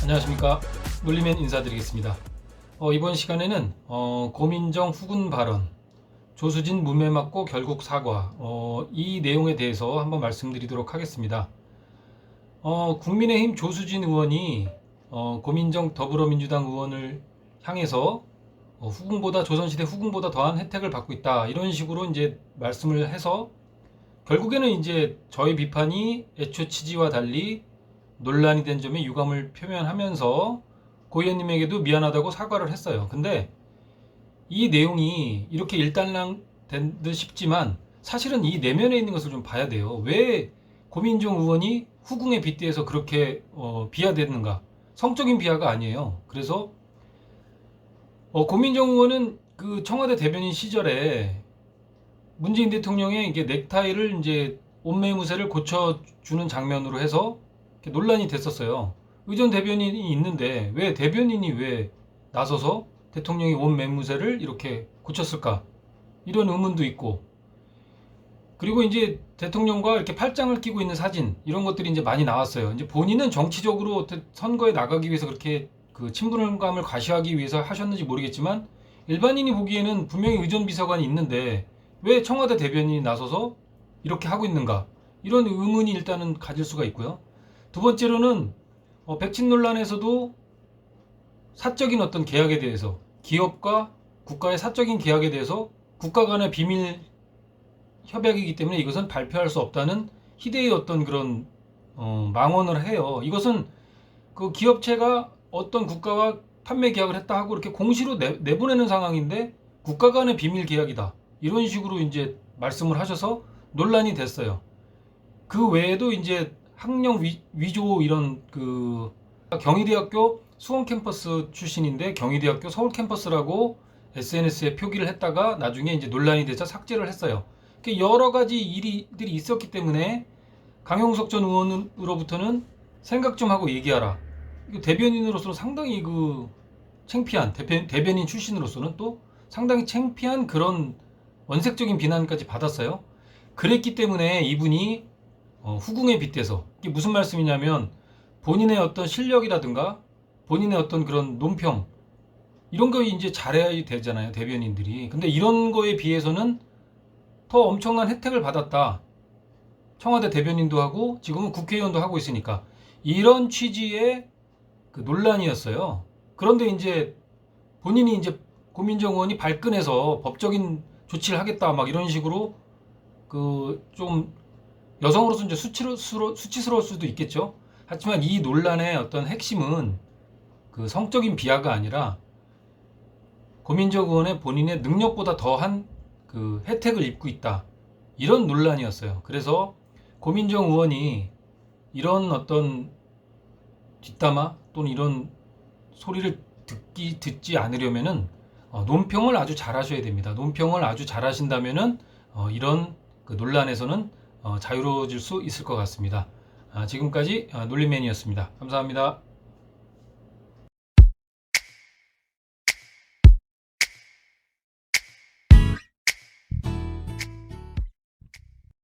안녕하십니까. 논리맨 인사드리겠습니다. 이번 시간에는 고민정 후군 발언, 조수진 문매 맞고 결국 사과, 이 내용에 대해서 한번 말씀드리도록 하겠습니다. 국민의힘 조수진 의원이 고민정 더불어민주당 의원을 향해서 조선시대 후궁보다 더한 혜택을 받고 있다, 이런 식으로 이제 말씀을 해서 결국에는 이제 저의 비판이 애초 취지와 달리 논란이 된 점에 유감을 표명하면서 고 의원님에게도 미안하다고 사과를 했어요. 근데 이 내용이 이렇게 일단락 된 듯 싶지만 사실은 이 내면에 있는 것을 좀 봐야 돼요. 왜 고민정 의원이 후궁에 빗대서 그렇게 비하됐는가? 성적인 비하가 아니에요. 그래서 고민정 의원은 그 청와대 대변인 시절에 문재인 대통령의 이게 넥타이를 이제 옷매무새를 고쳐주는 장면으로 해서 논란이 됐었어요. 의전 대변인이 있는데 왜 대변인이 왜 나서서 대통령이 옷 매무새를 이렇게 고쳤을까? 이런 의문도 있고, 그리고 이제 대통령과 이렇게 팔짱을 끼고 있는 사진, 이런 것들이 이제 많이 나왔어요. 이제 본인은 정치적으로 선거에 나가기 위해서 그렇게 그 친분감을 과시하기 위해서 하셨는지 모르겠지만 일반인이 보기에는 분명히 의전 비서관이 있는데 왜 청와대 대변인이 나서서 이렇게 하고 있는가? 이런 의문이 일단은 가질 수가 있고요. 두 번째로는 백신 논란에서도 사적인 어떤 계약에 대해서, 기업과 국가의 사적인 계약에 대해서 국가 간의 비밀 협약이기 때문에 이것은 발표할 수 없다는 희대의 어떤 그런 망언을 해요. 이것은 그 기업체가 어떤 국가와 판매 계약을 했다 하고 이렇게 공시로 내보내는 상황인데 국가 간의 비밀 계약이다, 이런 식으로 이제 말씀을 하셔서 논란이 됐어요. 그 외에도 이제 학령 위조, 이런 그 경희대학교 수원 캠퍼스 출신인데 경희대학교 서울 캠퍼스라고 SNS에 표기를 했다가 나중에 이제 논란이 되자 삭제를 했어요. 여러 가지 일들이 있었기 때문에 강용석 전 의원으로부터는 생각 좀 하고 얘기하라, 대변인으로서는 상당히 그 창피한, 대변인 출신으로서는 또 상당히 창피한 그런 원색적인 비난까지 받았어요. 그랬기 때문에 이분이 후궁에 빗대서, 이게 무슨 말씀이냐면 본인의 어떤 실력이라든가 본인의 어떤 그런 논평, 이런 거 이제 잘해야 되잖아요, 대변인들이. 근데 이런 거에 비해서는 더 엄청난 혜택을 받았다. 청와대 대변인도 하고 지금은 국회의원도 하고 있으니까, 이런 취지의 그 논란이었어요. 그런데 이제 본인이 이제 고민정 의원이 발끈해서 법적인 조치를 하겠다, 막 이런 식으로 그 좀 여성으로서 이제 수치스러울 수도 있겠죠. 하지만 이 논란의 어떤 핵심은 그 성적인 비하가 아니라 고민정 의원의 본인의 능력보다 더한 그 혜택을 입고 있다, 이런 논란이었어요. 그래서 고민정 의원이 이런 어떤 뒷담화 또는 이런 소리를 듣지 않으려면은 논평을 아주 잘 하셔야 됩니다. 논평을 아주 잘 하신다면은 이런 그 논란에서는 자유로워질 수 있을 것 같습니다. 지금까지 논리맨이었습니다. 감사합니다.